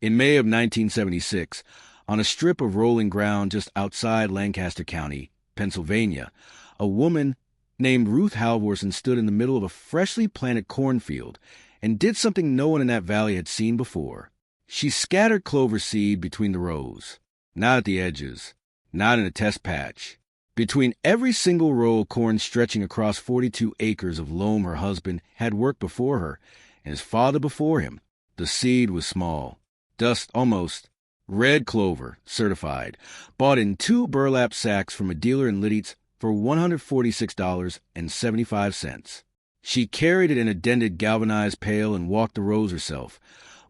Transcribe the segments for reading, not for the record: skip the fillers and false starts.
In May of 1976, on a strip of rolling ground just outside Lancaster County, Pennsylvania, a woman named Ruth Halvorson stood in the middle of a freshly planted cornfield and did something no one in that valley had seen before. She scattered clover seed between the rows, not at the edges, not in a test patch. Between every single row of corn stretching across 42 acres of loam her husband had worked before her, and his father before him. The seed was small, dust almost, red clover, certified, bought in 2 burlap sacks from a dealer in Liddy's for $146.75. She carried it in a dented galvanized pail and walked the rows herself,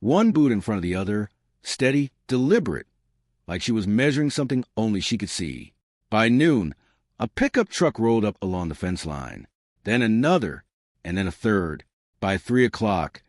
one boot in front of the other, steady, deliberate, like she was measuring something only she could see. By noon, a pickup truck rolled up along the fence line, then another, and then a third. By 3 o'clock,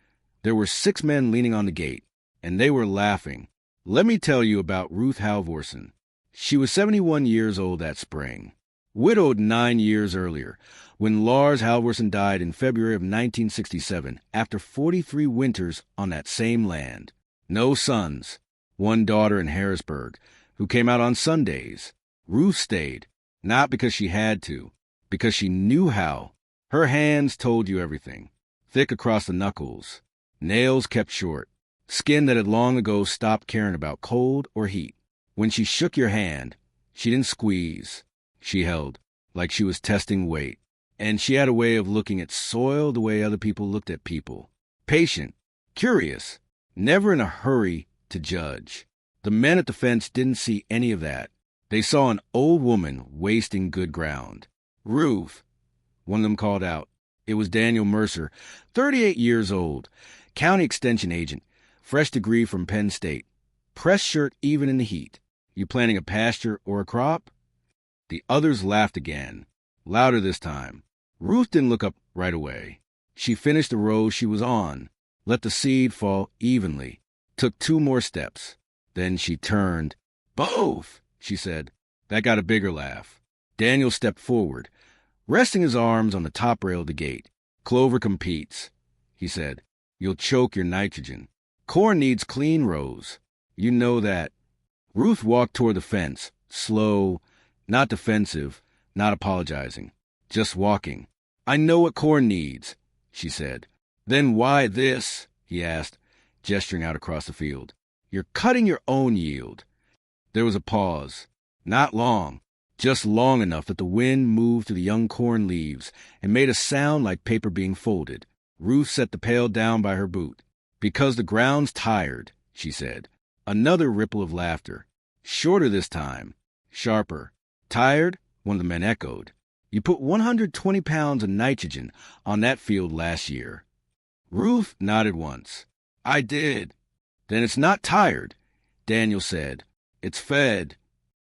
there were 6 men leaning on the gate, and they were laughing. Let me tell you about Ruth Halvorson. She was 71 years old that spring, widowed 9 years earlier, when Lars Halvorson died in February of 1967 after 43 winters on that same land. No sons, 1 daughter in Harrisburg, who came out on Sundays. Ruth stayed, not because she had to, because she knew how. Her hands told you everything, thick across the knuckles, nails kept short, skin that had long ago stopped caring about cold or heat. When she shook your hand, she didn't squeeze. She held, like she was testing weight. And she had a way of looking at soil the way other people looked at people. Patient, curious, never in a hurry to judge. The men at the fence didn't see any of that. They saw an old woman wasting good ground. Ruth, one of them called out. It was Daniel Mercer, 38 years old, county extension agent, fresh degree from Penn State, press shirt even in the heat. You planting a pasture or a crop? The others laughed again, louder this time. Ruth didn't look up right away. She finished the row she was on, let the seed fall evenly, took 2 more steps. Then she turned. Both, she said. That got a bigger laugh. Daniel stepped forward, resting his arms on the top rail of the gate. Clover competes, he said. You'll choke your nitrogen. Corn needs clean rows. You know that. Ruth walked toward the fence, slow, not defensive, not apologizing, just walking. I know what corn needs, she said. Then why this? He asked, gesturing out across the field. You're cutting your own yield. There was a pause. Not long, just long enough that the wind moved through the young corn leaves and made a sound like paper being folded. Ruth set the pail down by her boot. Because the ground's tired, she said. Another ripple of laughter. Shorter this time. Sharper. Tired? One of the men echoed. You put 120 pounds of nitrogen on that field last year. Ruth nodded once. I did. Then it's not tired, Daniel said. It's fed.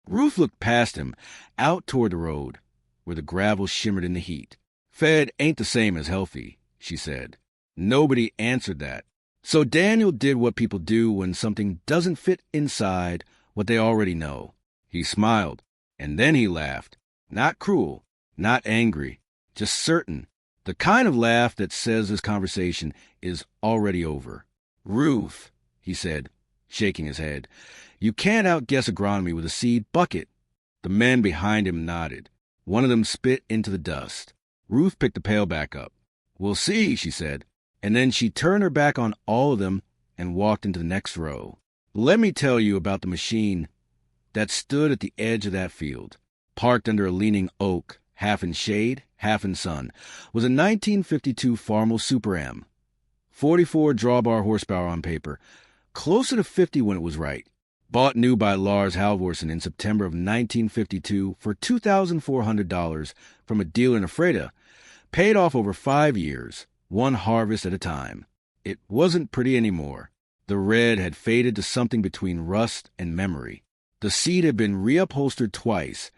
Ruth looked past him, out toward the road, where the gravel shimmered in the heat. Fed ain't the same as healthy, she said. Nobody answered that. So Daniel did what people do when something doesn't fit inside what they already know. He smiled, and then he laughed. Not cruel, not angry, just certain. The kind of laugh that says this conversation is already over. Ruth, he said, shaking his head, you can't outguess agronomy with a seed bucket. The men behind him nodded. One of them spit into the dust. Ruth picked the pail back up. We'll see, she said, and then she turned her back on all of them and walked into the next row. Let me tell you about the machine that stood at the edge of that field, parked under a leaning oak, half in shade, half in sun, was a 1952 Farmel Super M. 44 drawbar horsepower on paper, closer to 50 when it was right. Bought new by Lars Halvorson in September of 1952 for $2,400 from a dealer in Ephrata, paid off over 5 years, one harvest at a time. It wasn't pretty anymore. The red had faded to something between rust and memory. The seat had been reupholstered twice,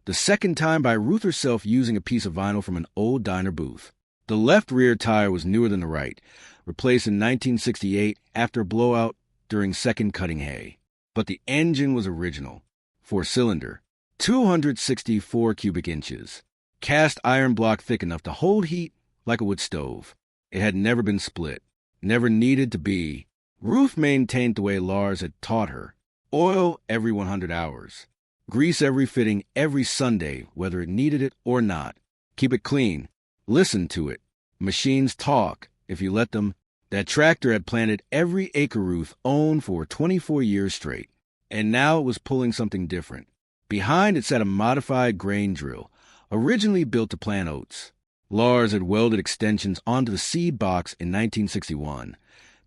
the second time by Ruth herself using a piece of vinyl from an old diner booth. The left rear tire was newer than the right, replaced in 1968 after a blowout during second cutting hay. But the engine was original, 4-cylinder, 264 cubic inches, cast iron block thick enough to hold heat like a wood stove. It had never been split, never needed to be. Ruth maintained the way Lars had taught her. Oil every 100 hours. Grease every fitting every Sunday, whether it needed it or not. Keep it clean. Listen to it. Machines talk, if you let them. That tractor had planted every acre Ruth owned for 24 years straight, and now it was pulling something different. Behind it sat a modified grain drill, originally built to plant oats. Lars had welded extensions onto the seed box in 1961,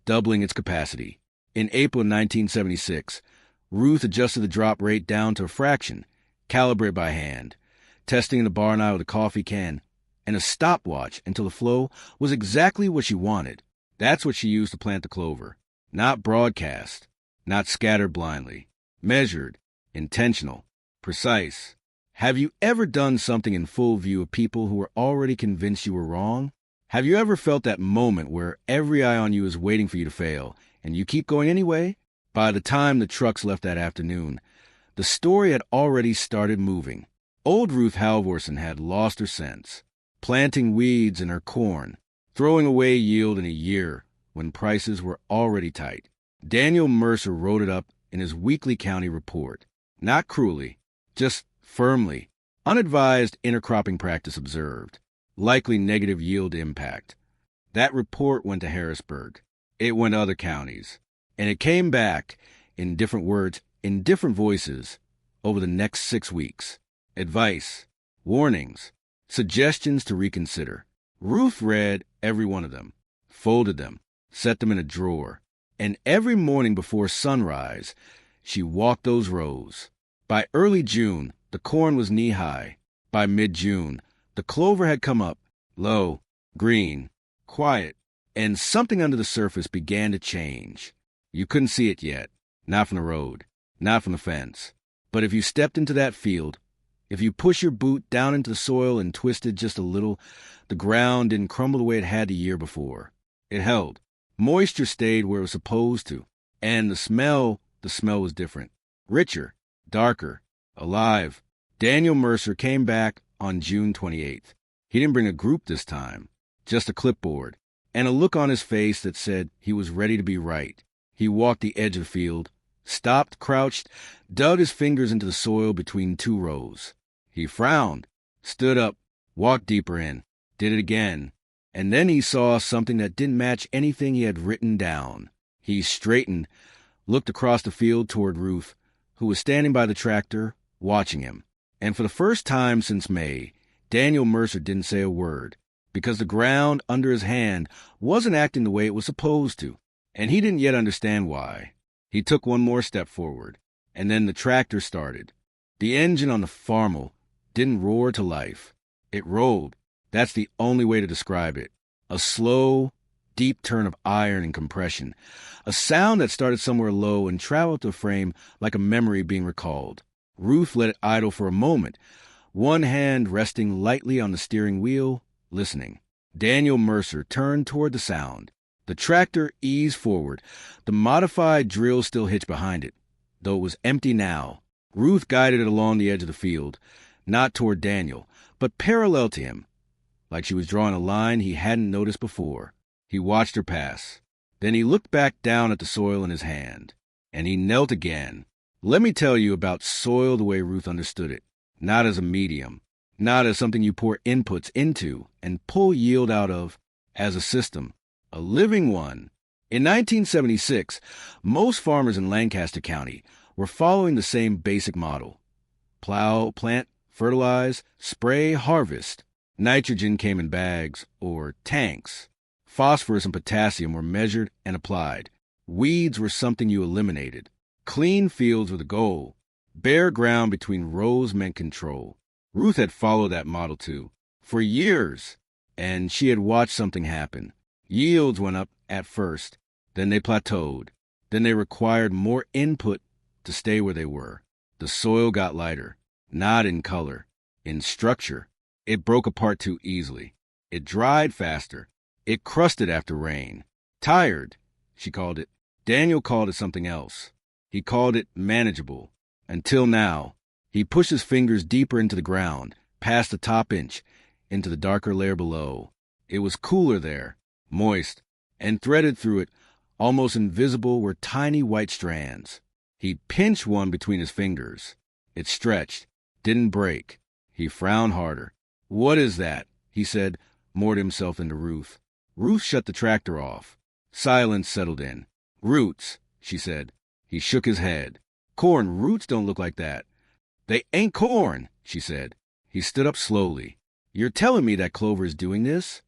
doubling its capacity. In April 1976, Ruth adjusted the drop rate down to a fraction, calibrated by hand, testing in the barn aisle with a coffee can, and a stopwatch until the flow was exactly what she wanted. That's what she used to plant the clover. Not broadcast, not scattered blindly. Measured, intentional, precise. Have you ever done something in full view of people who were already convinced you were wrong? Have you ever felt that moment where every eye on you is waiting for you to fail, and you keep going anyway? By the time the trucks left that afternoon, the story had already started moving. Old Ruth Halvorsen had lost her sense, planting weeds in her corn, throwing away yield in a year when prices were already tight. Daniel Mercer wrote it up in his weekly county report. Not cruelly, just firmly. Unadvised intercropping practice observed. Likely negative yield impact. That report went to Harrisburg. It went to other counties. And it came back, in different words, in different voices, over the next 6 weeks. Advice, warnings, suggestions to reconsider. Ruth read every one of them, folded them, set them in a drawer, and every morning before sunrise, she walked those rows. By early June, the corn was knee-high. By mid-June, the clover had come up, low, green, quiet, and something under the surface began to change. You couldn't see it yet, not from the road, not from the fence. But if you stepped into that field, if you pushed your boot down into the soil and twisted just a little, the ground didn't crumble the way it had the year before. It held. Moisture stayed where it was supposed to. And the smell was different. Richer, darker, alive. Daniel Mercer came back on June 28th. He didn't bring a group this time, just a clipboard, and a look on his face that said he was ready to be right. He walked the edge of the field, stopped, crouched, dug his fingers into the soil between 2 rows. He frowned, stood up, walked deeper in, did it again, and then he saw something that didn't match anything he had written down. He straightened, looked across the field toward Ruth, who was standing by the tractor, watching him. And for the first time since May, Daniel Mercer didn't say a word, because the ground under his hand wasn't acting the way it was supposed to, and he didn't yet understand why. He took one more step forward, and then the tractor started. The engine on the Farmel didn't roar to life. It rolled. That's the only way to describe it. A slow, deep turn of iron and compression. A sound that started somewhere low and traveled to the frame like a memory being recalled. Ruth let it idle for a moment, one hand resting lightly on the steering wheel, listening. Daniel Mercer turned toward the sound. The tractor eased forward, the modified drill still hitched behind it, though it was empty now. Ruth guided it along the edge of the field, not toward Daniel, but parallel to him, like she was drawing a line he hadn't noticed before. He watched her pass. Then he looked back down at the soil in his hand, and he knelt again. Let me tell you about soil the way Ruth understood it, not as a medium, not as something you pour inputs into and pull yield out of, as a system, a living one. In 1976, most farmers in Lancaster County were following the same basic model. Plow, plant, fertilize, spray, harvest. Nitrogen came in bags, or tanks. Phosphorus and potassium were measured and applied. Weeds were something you eliminated. Clean fields were the goal. Bare ground between rows meant control. Ruth had followed that model too, for years, and she had watched something happen. Yields went up at first, then they plateaued. Then they required more input to stay where they were. The soil got lighter, not in color, in structure. It broke apart too easily. It dried faster. It crusted after rain. Tired, she called it. Daniel called it something else. He called it manageable. Until now, he pushed his fingers deeper into the ground, past the top inch, into the darker layer below. It was cooler there, moist, and threaded through it Almost invisible were tiny white strands. He pinched one between his fingers. It stretched, didn't break. He frowned harder. "What is that?" he said, moored himself into Ruth. Ruth shut the tractor off. Silence settled in. "Roots," she said. He shook his head. "Corn roots don't look like that." "They ain't corn," she said. He stood up slowly. "You're telling me that Clover is doing this?"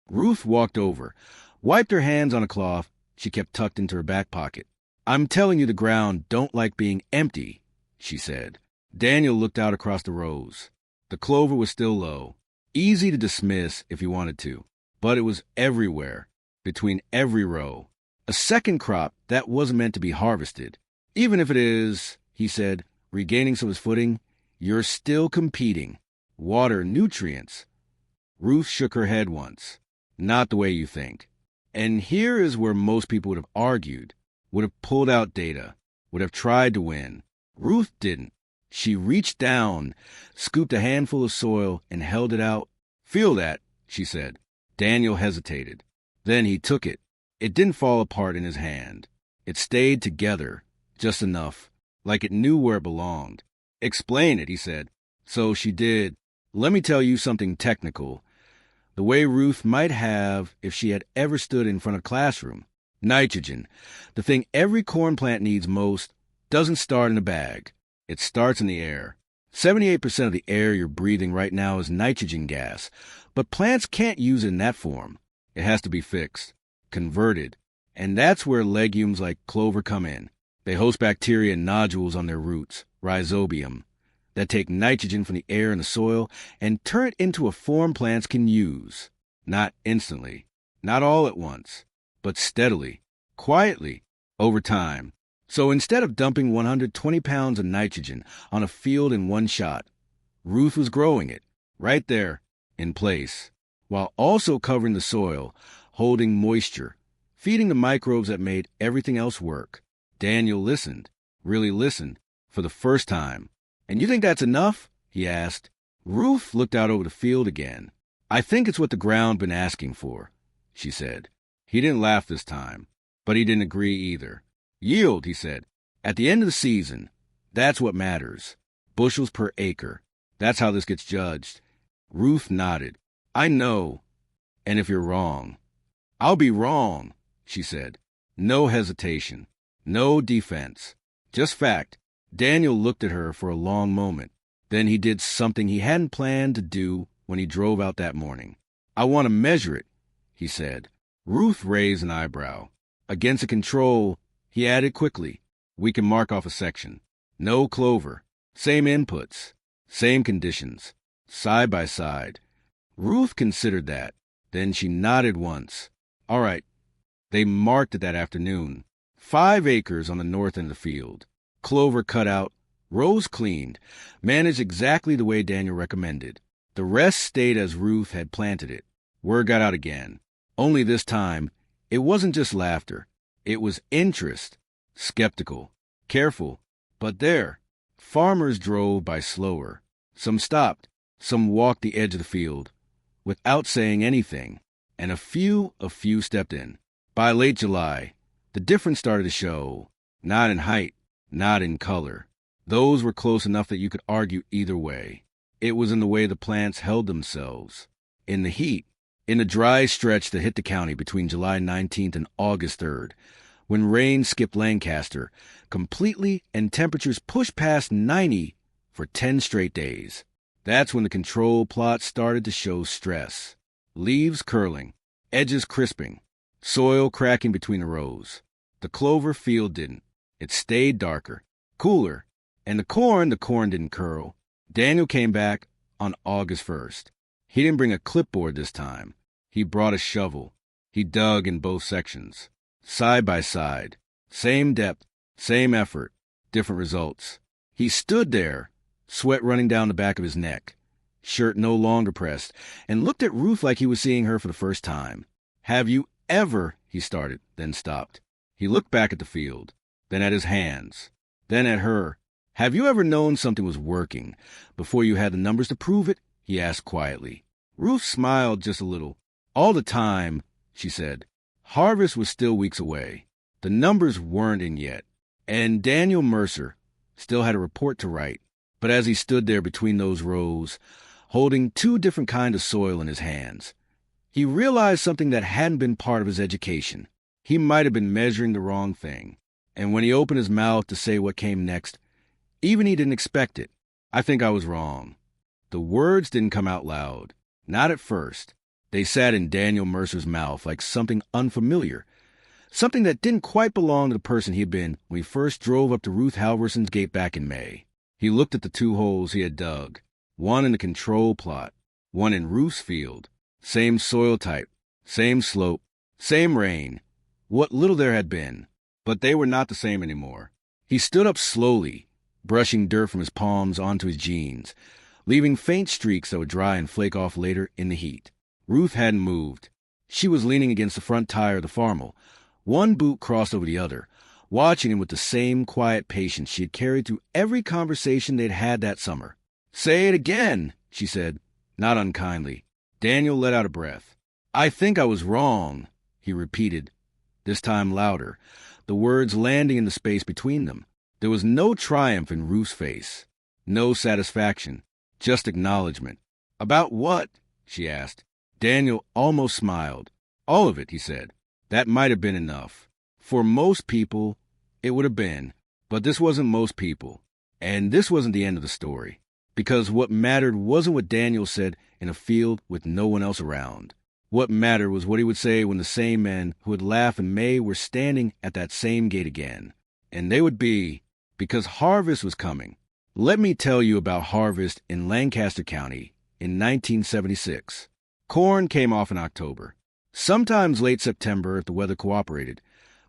Ruth walked over, wiped her hands on a cloth she kept tucked into her back pocket. "I'm telling you the ground don't like being empty," she said. Daniel looked out across the rows. The clover was still low, easy to dismiss if you wanted to, but it was everywhere, between every row. A second crop that wasn't meant to be harvested. "Even if it is," he said, regaining some of his footing, "you're still competing. Water, nutrients." Ruth shook her head once. "Not the way you think." And here is where most people would have argued, would have pulled out data, would have tried to win. Ruth didn't. She reached down, scooped a handful of soil, and held it out. "Feel that," she said. Daniel hesitated. Then he took it. It didn't fall apart in his hand. It stayed together, just enough, like it knew where it belonged. "Explain it," he said. So she did. "Let me tell you something technical. The way Ruth might have if she had ever stood in front of a classroom. Nitrogen, the thing every corn plant needs most, doesn't start in a bag. It starts in the air. 78% of the air you're breathing right now is nitrogen gas, but plants can't use it in that form. It has to be fixed, converted, and that's where legumes like clover come in. They host bacteria and nodules on their roots, rhizobium, that take nitrogen from the air and the soil and turn it into a form plants can use. Not instantly, not all at once, but steadily, quietly, over time. So instead of dumping 120 pounds of nitrogen on a field in one shot, Ruth was growing it, right there, in place, while also covering the soil, holding moisture, feeding the microbes that made everything else work. Daniel listened, really listened, for the first time. "And you think that's enough?" he asked. Ruth looked out over the field again. "I think it's what the ground been asking for," she said. He didn't laugh this time, but he didn't agree either. "Yield," he said. "At the end of the season, that's what matters. Bushels per acre. That's how this gets judged." Ruth nodded. "I know. And if you're wrong." "I'll be wrong," she said. No hesitation. No defense. Just fact. Daniel looked at her for a long moment. Then he did something he hadn't planned to do when he drove out that morning. "I want to measure it," he said. Ruth raised an eyebrow. Against a control, he added quickly, "We can mark off a section. No clover. Same inputs. Same conditions. Side by side." Ruth considered that. Then she nodded once. "All right." They marked it that afternoon. 5 acres on the north end of the field. Clover cut out, rows cleaned, managed exactly the way Daniel recommended. The rest stayed as Ruth had planted it. Word got out again. Only this time, it wasn't just laughter. It was interest. Skeptical. Careful. But there. Farmers drove by slower. Some stopped. Some walked the edge of the field, without saying anything. And a few stepped in. By late July, the difference started to show. Not in height. Not in color. Those were close enough that you could argue either way. It was in the way the plants held themselves. In the heat. In the dry stretch that hit the county between July 19th and August 3rd, when rain skipped Lancaster completely and temperatures pushed past 90 for 10 straight days. That's when the control plot started to show stress. Leaves curling, edges crisping, soil cracking between the rows. The clover field didn't. It stayed darker, cooler, and the corn didn't curl. Daniel came back on August 1st. He didn't bring a clipboard this time. He brought a shovel. He dug in both sections, side by side. Same depth, same effort, different results. He stood there, sweat running down the back of his neck, shirt no longer pressed, and looked at Ruth like he was seeing her for the first time. "Have you ever," he started, then stopped. He looked back at the field, then at his hands, then at her. "Have you ever known something was working before you had the numbers to prove it?" he asked quietly. Ruth smiled just a little. "All the time," she said. Harvest was still weeks away. The numbers weren't in yet, and Daniel Mercer still had a report to write. But as he stood there between those rows, holding two different kinds of soil in his hands, he realized something that hadn't been part of his education. He might have been measuring the wrong thing. And when he opened his mouth to say what came next, even he didn't expect it. I think I was wrong. The words didn't come out loud. Not at first. They sat in Daniel Mercer's mouth like something unfamiliar. Something that didn't quite belong to the person he had been when he first drove up to Ruth Halverson's gate back in May. He looked at the two holes he had dug. One in the control plot. One in Ruth's field. Same soil type. Same slope. Same rain. What little there had been. But they were not the same anymore. He stood up slowly, brushing dirt from his palms onto his jeans, leaving faint streaks that would dry and flake off later in the heat. Ruth hadn't moved. She was leaning against the front tire of the Farmel, one boot crossed over the other, watching him with the same quiet patience she had carried through every conversation they'd had that summer. "Say it again," she said, not unkindly. Daniel let out a breath. "I think I was wrong," he repeated, this time louder, the words landing in the space between them. There was no triumph in Ruth's face, no satisfaction, just acknowledgement. "About what?" she asked. Daniel almost smiled. "All of it," he said. That might have been enough. For most people, it would have been. But this wasn't most people. And this wasn't the end of the story. Because what mattered wasn't what Daniel said in a field with no one else around. What mattered was what he would say when the same men who had laughed in May were standing at that same gate again. And they would be, because harvest was coming. Let me tell you about harvest in Lancaster County in 1976. Corn came off in October. Sometimes late September if the weather cooperated.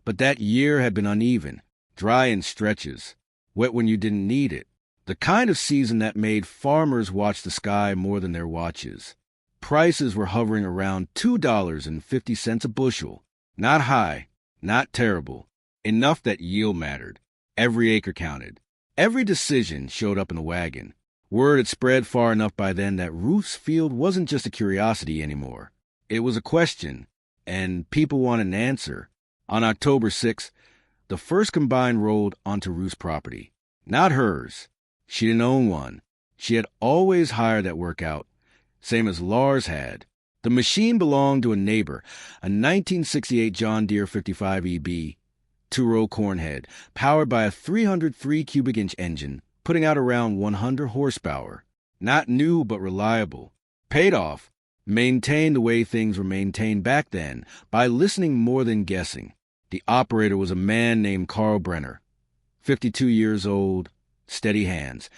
But that year had been uneven, dry in stretches, wet when you didn't need it. The kind of season that made farmers watch the sky more than their watches. Prices were hovering around $2.50 a bushel. Not high, not terrible. Enough that yield mattered. Every acre counted. Every decision showed up in the wagon. Word had spread far enough by then that Ruth's field wasn't just a curiosity anymore. It was a question, and people wanted an answer. On October 6th, the first combine rolled onto Ruth's property. Not hers. She didn't own one. She had always hired that work out, same as Lars had. The machine belonged to a neighbor, a 1968 John Deere 55 EB, two-row cornhead, powered by a 303 cubic inch engine, putting out around 100 horsepower. Not new, but reliable. Paid off. Maintained the way things were maintained back then, by listening more than guessing. The operator was a man named Carl Brenner, 52 years old, steady hands.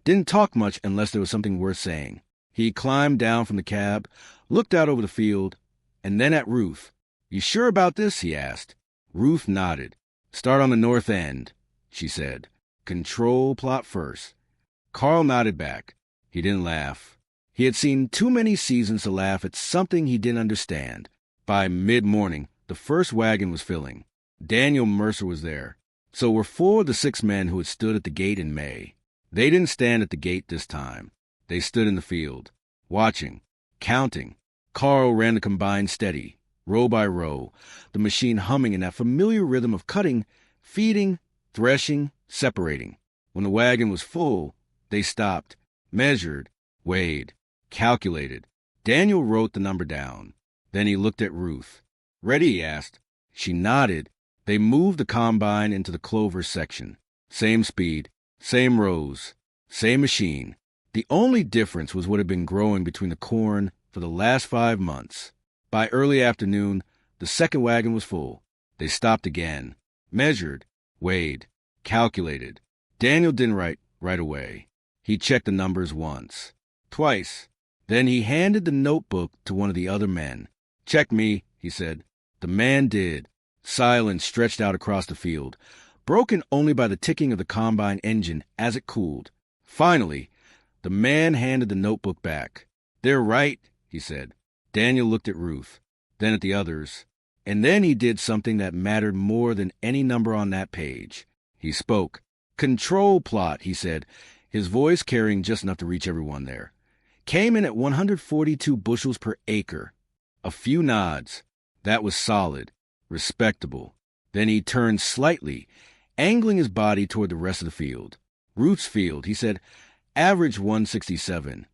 Didn't talk much unless there was something worth saying. He climbed down from the cab, looked out over the field, and then at Ruth. "You sure about this?" he asked. Ruth nodded. "Start on the north end," she said. "Control plot first." Carl nodded back. He didn't laugh. He had seen too many seasons to laugh at something he didn't understand. By mid-morning, the first wagon was filling. Daniel Mercer was there. So were 4 of the 6 men who had stood at the gate in May. They didn't stand at the gate this time. They stood in the field, watching, counting. Carl ran the combine steady, row by row, the machine humming in that familiar rhythm of cutting, feeding, threshing, separating. When the wagon was full, they stopped, measured, weighed, calculated. Daniel wrote the number down. Then he looked at Ruth. "Ready?" he asked. She nodded. They moved the combine into the Clover section. Same speed, same rows, same machine. The only difference was what had been growing between the corn for the last 5 months. By early afternoon, the second wagon was full. They stopped again, measured, weighed, calculated. Daniel didn't write right away. He checked the numbers once, twice. Then he handed the notebook to one of the other men. "Check me," he said. The man did. Silence stretched out across the field, broken only by the ticking of the combine engine as it cooled. Finally, the man handed the notebook back. "They're right," he said. Daniel looked at Ruth, then at the others, and then he did something that mattered more than any number on that page. He spoke. "Control plot," he said, his voice carrying just enough to reach everyone there. "Came in at 142 bushels per acre." A few nods. That was solid, respectable. Then he turned slightly, angling his body toward the rest of the field. Ruth's field, he said, average 167.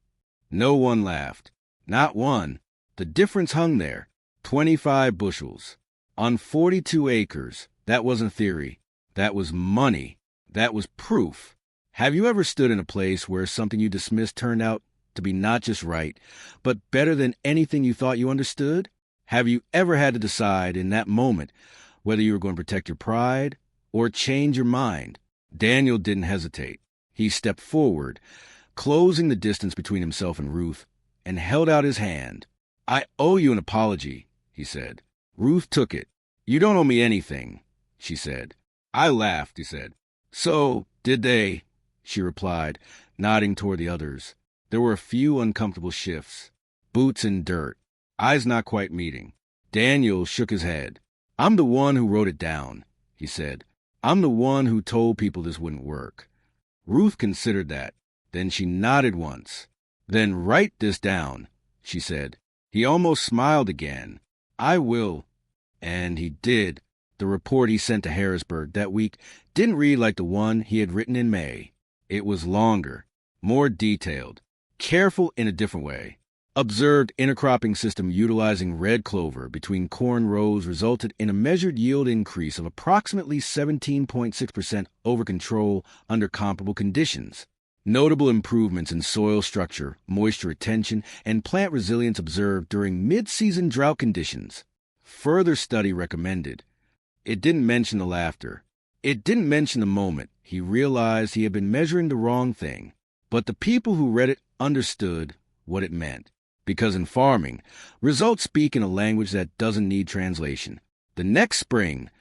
No one laughed. Not one. The difference hung there. 25 bushels. On 42 acres. That wasn't theory. That was money. That was proof. Have you ever stood in a place where something you dismissed turned out to be not just right, but better than anything you thought you understood? Have you ever had to decide in that moment whether you were going to protect your pride or change your mind? Daniel didn't hesitate. He stepped forward, closing the distance between himself and Ruth, and held out his hand. "I owe you an apology," he said. Ruth took it. "You don't owe me anything," she said. I laughed, he said. "So, did they?" she replied, nodding toward the others. There were a few uncomfortable shifts. Boots in dirt. Eyes not quite meeting. Daniel shook his head. "I'm the one who wrote it down," he said. "I'm the one who told people this wouldn't work." Ruth considered that. Then she nodded once. "Then write this down," she said. He almost smiled again. "I will." And he did. The report he sent to Harrisburg that week didn't read like the one he had written in May. It was longer, more detailed, careful in a different way. Observed intercropping system utilizing red clover between corn rows resulted in a measured yield increase of approximately 17.6% over control under comparable conditions. Notable improvements in soil structure, moisture retention, and plant resilience observed during mid-season drought conditions. Further study recommended. It didn't mention the laughter. It didn't mention the moment he realized he had been measuring the wrong thing. But the people who read it understood what it meant. Because in farming, results speak in a language that doesn't need translation. The next spring,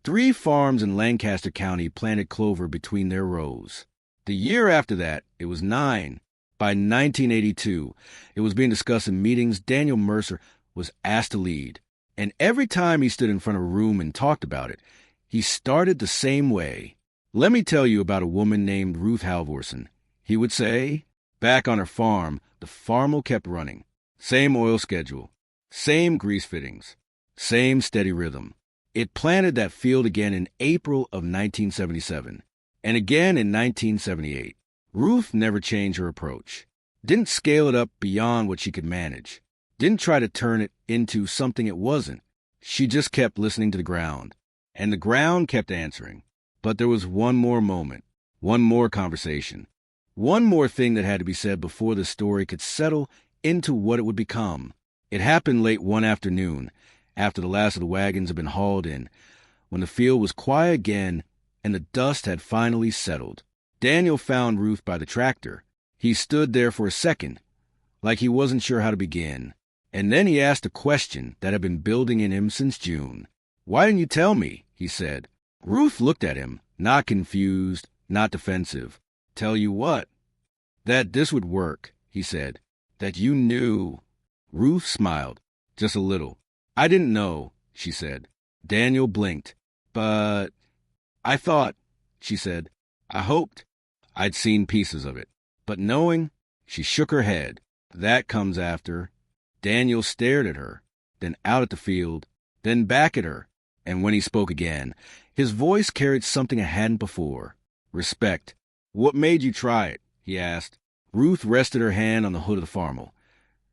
3 farms in Lancaster County planted clover between their rows. The year after that, it was 9. By 1982, it was being discussed in meetings Daniel Mercer was asked to lead. And every time he stood in front of a room and talked about it, he started the same way. "Let me tell you about a woman named Ruth Halvorson," he would say. Back on her farm, the farm kept running. Same oil schedule, same grease fittings, same steady rhythm. It planted that field again in April of 1977, and again in 1978. Ruth never changed her approach. Didn't scale it up beyond what she could manage. Didn't try to turn it into something it wasn't. She just kept listening to the ground, and the ground kept answering. But there was one more moment, one more conversation, one more thing that had to be said before the story could settle into what it would become. It happened late one afternoon, after the last of the wagons had been hauled in, when the field was quiet again and the dust had finally settled. Daniel found Ruth by the tractor. He stood there for a second, like he wasn't sure how to begin. And then he asked a question that had been building in him since June. "Why didn't you tell me?" he said. Ruth looked at him, not confused, not defensive. "Tell you what?" "That this would work," he said. "That you knew." Ruth smiled, just a little. "I didn't know," she said. Daniel blinked. "But I thought," she said. "I hoped I'd seen pieces of it. But knowing," she shook her head. "That comes after." Daniel stared at her, then out at the field, then back at her. And when he spoke again, his voice carried something it hadn't before. Respect. "What made you try it?" he asked. Ruth rested her hand on the hood of the farmel,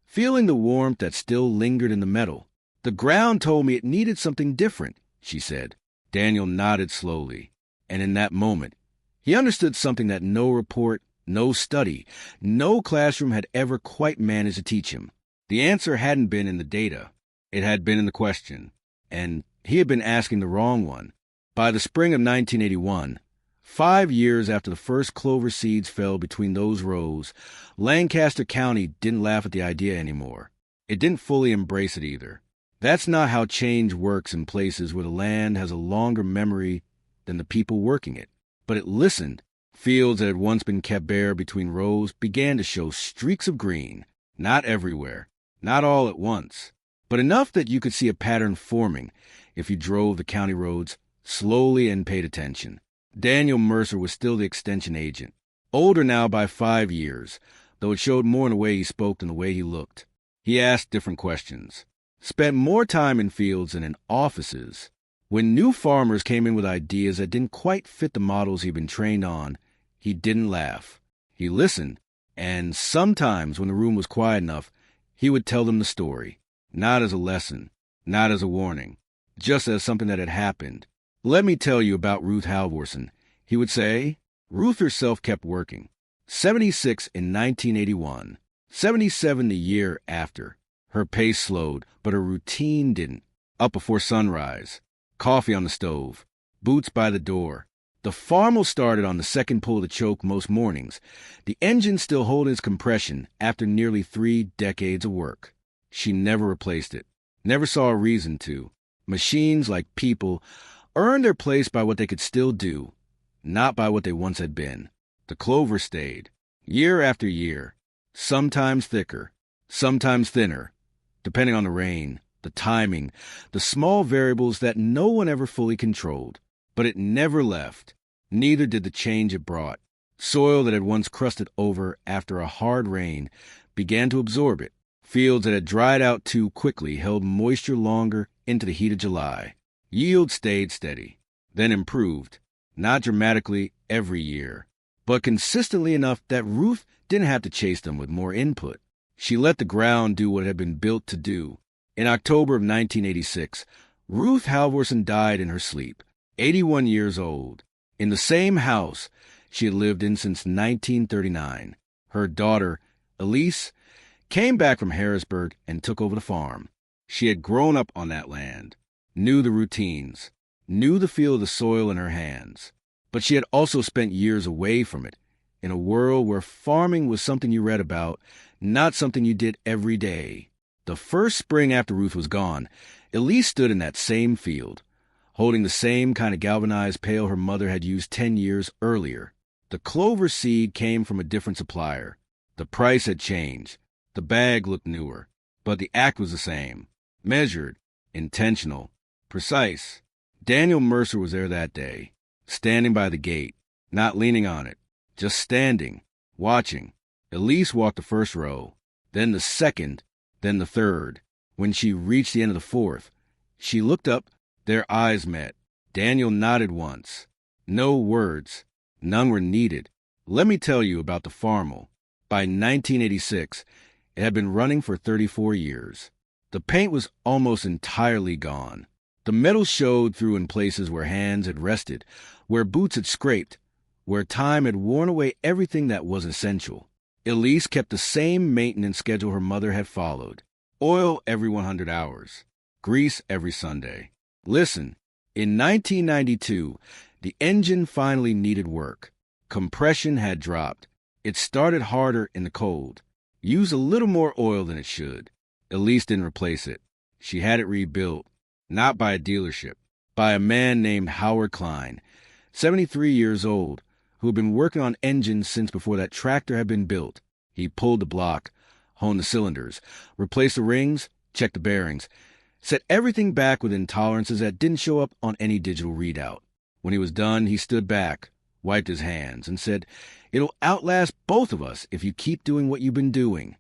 feeling the warmth that still lingered in the metal. "The ground told me it needed something different," she said. Daniel nodded slowly, and in that moment, he understood something that no report, no study, no classroom had ever quite managed to teach him. The answer hadn't been in the data. It had been in the question, and he had been asking the wrong one. By the spring of 1981, 5 years after the first clover seeds fell between those rows, Lancaster County didn't laugh at the idea anymore. It didn't fully embrace it either. That's not how change works in places where the land has a longer memory than the people working it. But it listened. Fields that had once been kept bare between rows began to show streaks of green. Not everywhere, not all at once, but enough that you could see a pattern forming if you drove the county roads slowly and paid attention. Daniel Mercer was still the extension agent, older now by 5 years, though it showed more in the way he spoke than the way he looked. He asked different questions, spent more time in fields than in offices, When new farmers came in with ideas that didn't quite fit the models he'd been trained on, he didn't laugh. He listened, and sometimes when the room was quiet enough, he would tell them the story, not as a lesson, not as a warning, just as something that had happened. "Let me tell you about Ruth Halvorson," he would say. Ruth herself kept working. 76 in 1981, 77 the year after. Her pace slowed, but her routine didn't. Up before sunrise, coffee on the stove, boots by the door. The farm started on the second pull of the choke most mornings, the engine still holding its compression after nearly 3 decades of work. She never replaced it, never saw a reason to. Machines, like people, earned their place by what they could still do, not by what they once had been. The Clover stayed, year after year, sometimes thicker, sometimes thinner, depending on the rain, the timing, the small variables that no one ever fully controlled. But it never left. Neither did the change it brought. Soil that had once crusted over after a hard rain began to absorb it. Fields that had dried out too quickly held moisture longer into the heat of July. Yield stayed steady, then improved, not dramatically every year, but consistently enough that Ruth didn't have to chase them with more input. She let the ground do what it had been built to do. In October of 1986, Ruth Halvorson died in her sleep, 81 years old, in the same house she had lived in since 1939. Her daughter, Elise, came back from Harrisburg and took over the farm. She had grown up on that land, knew the routines, knew the feel of the soil in her hands. But she had also spent years away from it, in a world where farming was something you read about, not something you did every day. The first spring after Ruth was gone, Elise stood in that same field, holding the same kind of galvanized pail her mother had used 10 years earlier. The clover seed came from a different supplier. The price had changed. The bag looked newer, but the act was the same. Measured, intentional, precise. Daniel Mercer was there that day, standing by the gate, not leaning on it, just standing, watching. Elise walked the first row, then the second, then the third. When she reached the end of the fourth, she looked up. Their eyes met. Daniel nodded once. No words. None were needed. Let me tell you about the farmel. By 1986, it had been running for 34 years. The paint was almost entirely gone. The metal showed through in places where hands had rested, where boots had scraped, where time had worn away everything that was essential. Elise kept the same maintenance schedule her mother had followed. Oil every 100 hours. Grease every Sunday. Listen, in 1992, the engine finally needed work. Compression had dropped. It started harder in the cold. Used a little more oil than it should. Elise didn't replace it. She had it rebuilt. Not by a dealership. By a man named Howard Klein, 73 years old, who had been working on engines since before that tractor had been built. He pulled the block, honed the cylinders, replaced the rings, checked the bearings, set everything back within tolerances that didn't show up on any digital readout. When he was done, he stood back, wiped his hands, and said, "It'll outlast both of us if you keep doing what you've been doing."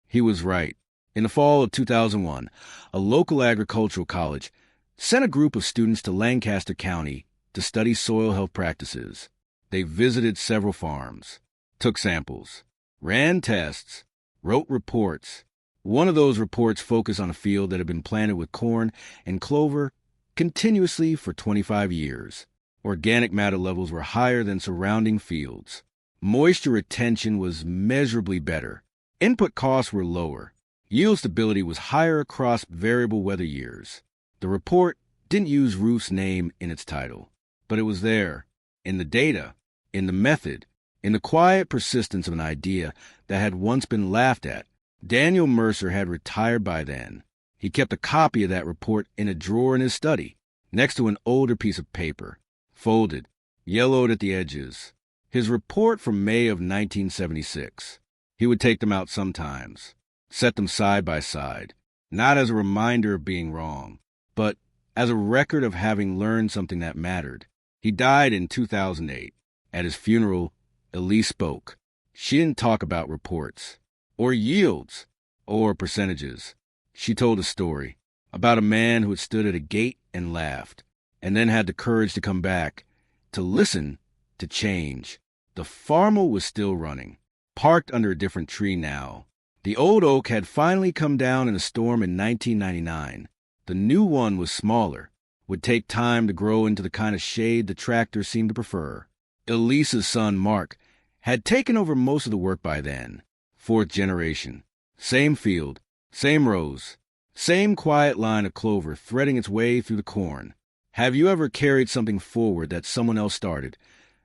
He was right. In the fall of 2001, a local agricultural college sent a group of students to Lancaster County to study soil health practices. They visited several farms, took samples, ran tests, wrote reports. One of those reports focused on a field that had been planted with corn and clover continuously for 25 years. Organic matter levels were higher than surrounding fields. Moisture retention was measurably better. Input costs were lower. Yield stability was higher across variable weather years. The report didn't use Ruth's name in its title, but it was there, in the data, in the method, in the quiet persistence of an idea that had once been laughed at. Daniel Mercer had retired by then. He kept a copy of that report in a drawer in his study, next to an older piece of paper, folded, yellowed at the edges. His report from May of 1976. He would take them out sometimes, set them side by side, not as a reminder of being wrong, but as a record of having learned something that mattered. He died in 2008. At his funeral, Elise spoke. She didn't talk about reports, or yields, or percentages. She told a story about a man who had stood at a gate and laughed. and then had the courage to come back, to listen, to change. The farmer was still running, parked under a different tree now. The old oak had finally come down in a storm in 1999. The new one was smaller, would take time to grow into the kind of shade the tractor seemed to prefer. Elisa's son, Mark, had taken over most of the work by then. 4th generation. Same field, same rows, same quiet line of clover threading its way through the corn. Have you ever carried something forward that someone else started,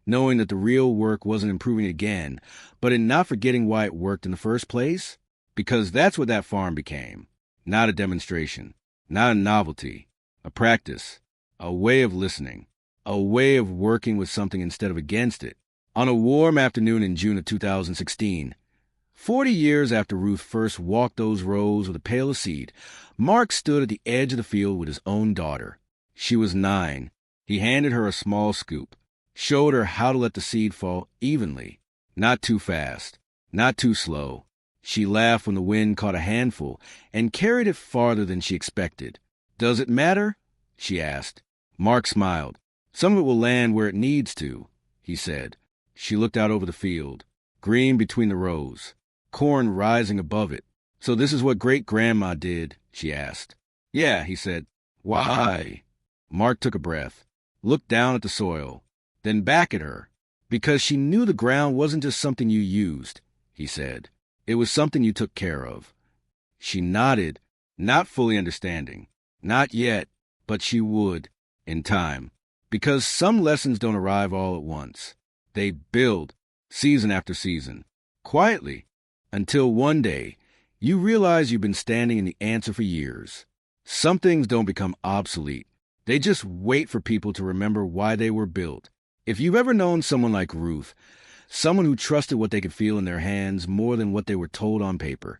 knowing that the real work wasn't improving again, but in not forgetting why it worked in the first place? Because that's what that farm became. Not a demonstration, not a novelty, a practice, a way of listening, a way of working with something instead of against it. On a warm afternoon in June of 2016, 40 years after Ruth first walked those rows with a pail of seed, Mark stood at the edge of the field with his own daughter. She was 9. He handed her a small scoop, showed her how to let the seed fall evenly, not too fast, not too slow. She laughed when the wind caught a handful and carried it farther than she expected. "Does it matter?" she asked. Mark smiled. "Some of it will land where it needs to," he said. She looked out over the field, green between the rows, corn rising above it. "So this is what great-grandma did?" she asked. "Yeah," he said. "Why?" Mark took a breath, looked down at the soil, then back at her. "Because she knew the ground wasn't just something you used," he said. "It was something you took care of." She nodded, not fully understanding. Not yet, but she would, in time. Because some lessons don't arrive all at once. They build, season after season, quietly, until one day you realize you've been standing in the answer for years. Some things don't become obsolete. They just wait for people to remember why they were built. If you've ever known someone like Ruth, someone who trusted what they could feel in their hands more than what they were told on paper,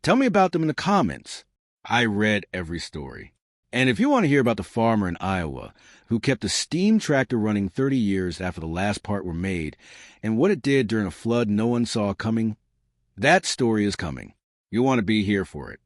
tell me about them in the comments. I read every story. And if you want to hear about the farmer in Iowa who kept a steam tractor running 30 years after the last part were made and what it did during a flood no one saw coming, that story is coming. You'll want to be here for it.